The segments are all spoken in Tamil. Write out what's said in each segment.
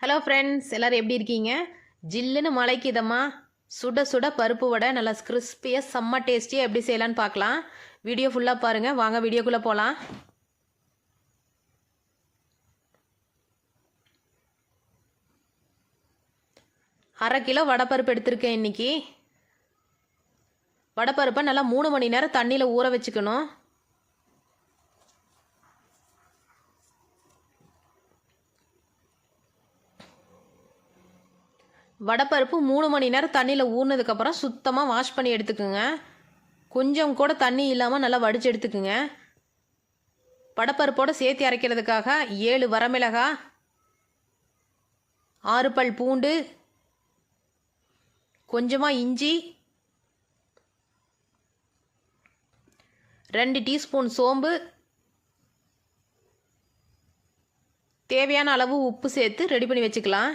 ஹலோ ஃப்ரெண்ட்ஸ், எல்லோரும் எப்படி இருக்கீங்க? ஜில்லுன்னு மழைக்கு இதமா சுட சுட பருப்பு வடை நல்லா கிறிஸ்பியாக செம்ம டேஸ்டியாக எப்படி செய்யலான்னு பார்க்கலாம். வீடியோ ஃபுல்லாக பாருங்கள். வாங்க வீடியோக்குள்ளே போகலாம். அரை கிலோ வடைப்பருப்பு எடுத்திருக்கேன். இன்றைக்கி வடைப்பருப்பை நல்லா 3 மணி நேரம் தண்ணியில் ஊற வச்சுக்கணும். வடைப்பருப்பு 3 மணி நேரம் தண்ணியில் ஊறினதுக்கப்புறம் சுத்தமாக வாஷ் பண்ணி எடுத்துக்குங்க. கொஞ்சம் கூட தண்ணி இல்லாமல் நல்லா வடித்து எடுத்துக்குங்க. வடைப்பருப்போடு சேர்த்து அரைக்கிறதுக்காக 7 வரமிளகாய், 6 பல் பூண்டு, கொஞ்சமாக இஞ்சி, 2 டீஸ்பூன் சோம்பு, தேவையான அளவு உப்பு சேர்த்து ரெடி பண்ணி வச்சுக்கலாம்.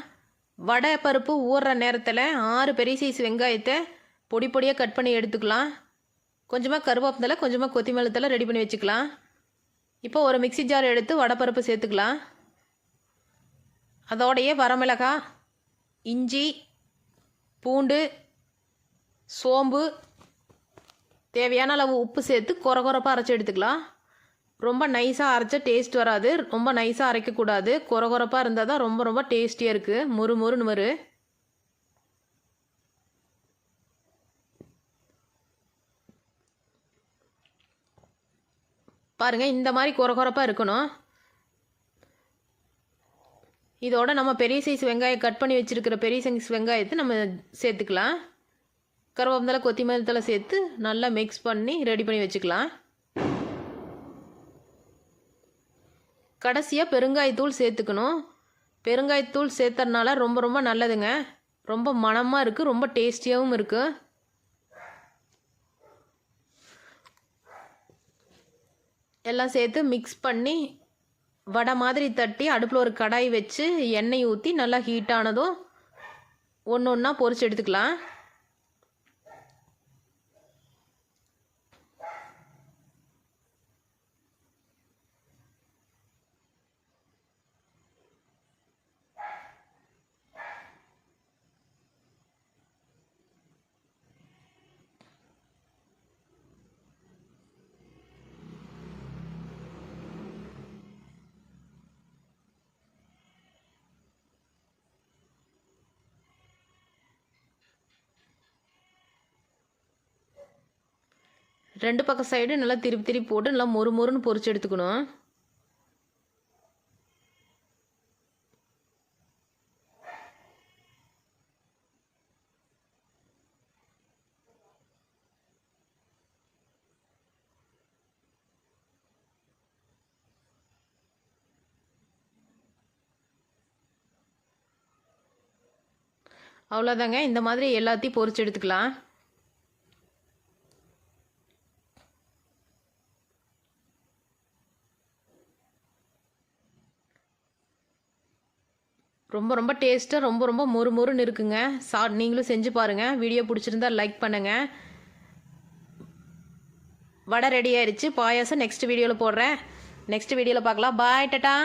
வடை பருப்பு ஊறுற நேரத்தில் 6 பெரிய சைஸ் வெங்காயத்தை பொடி பொடியாக கட் பண்ணி எடுத்துக்கலாம். கொஞ்சமாக கருவேப்பிலை, கொஞ்சமாக கொத்தமல்லி ரெடி பண்ணி வச்சுக்கலாம். இப்போ ஒரு மிக்சி ஜார் எடுத்து வடைப்பருப்பு சேர்த்துக்கலாம். அதோடையே வரமிளகாய், இஞ்சி, பூண்டு, சோம்பு, தேவையான அளவு உப்பு சேர்த்து கொரகொரப்பாக அரைச்சி எடுத்துக்கலாம். ரொம்ப நைஸாக அரைச்சா டேஸ்ட் வராது. ரொம்ப நைஸாக அரைக்கக்கூடாது. கொரகொரப்பாக இருந்தால் தான் ரொம்ப ரொம்ப டேஸ்டியாக இருக்குது. முறுமுறுன்னு வரும். பாருங்கள், இந்த மாதிரி கொரகொரப்பாக இருக்கணும். இதோட நம்ம பெரிய சைஸ் வெங்காயம் கட் பண்ணி வச்சுருக்கிற பெரிய சைஸ் வெங்காயத்தை நம்ம சேர்த்துக்கலாம். கருவேப்பிலை, கொத்தமல்லி சேர்த்து நல்லா மிக்ஸ் பண்ணி ரெடி பண்ணி வச்சுக்கலாம். கடைசியாக பெருங்காயத்தூள் சேர்த்துக்கணும். பெருங்காயத்தூள் சேர்த்தறனால ரொம்ப ரொம்ப நல்லதுங்க. ரொம்ப மணமாக இருக்குது, ரொம்ப டேஸ்டியாகவும் இருக்குது. எல்லாம் சேர்த்து மிக்ஸ் பண்ணி வடை மாதிரி தட்டி அடுப்பில் ஒரு கடாய் வச்சு எண்ணெய் ஊற்றி நல்லா ஹீட்டானதும் ஒன்று ஒன்றா பொரிச்சு எடுத்துக்கலாம். ரெண்டு பக்கம் சைடு நல்லா திருப்பி திருப்பி போட்டு நல்லா மொறுன்னு பொரிச்சு எடுத்துக்கணும். அவ்வளோதாங்க. இந்த மாதிரி எல்லாத்தையும் பொரிச்சு எடுத்துக்கலாம். ரொம்ப ரொம்ப டேஸ்ட்டாக ரொம்ப ரொம்ப மொறுன்னு இருக்குங்க. நீங்களும் செஞ்சு பாருங்கள். வீடியோ பிடிச்சிருந்தா லைக் பண்ணுங்கள். வடை ரெடி ஆயிடுச்சு. பாயாசம் நெக்ஸ்ட் வீடியோவில் போடுறேன். நெக்ஸ்ட் வீடியோவில் பார்க்கலாம். பாய், டாடா.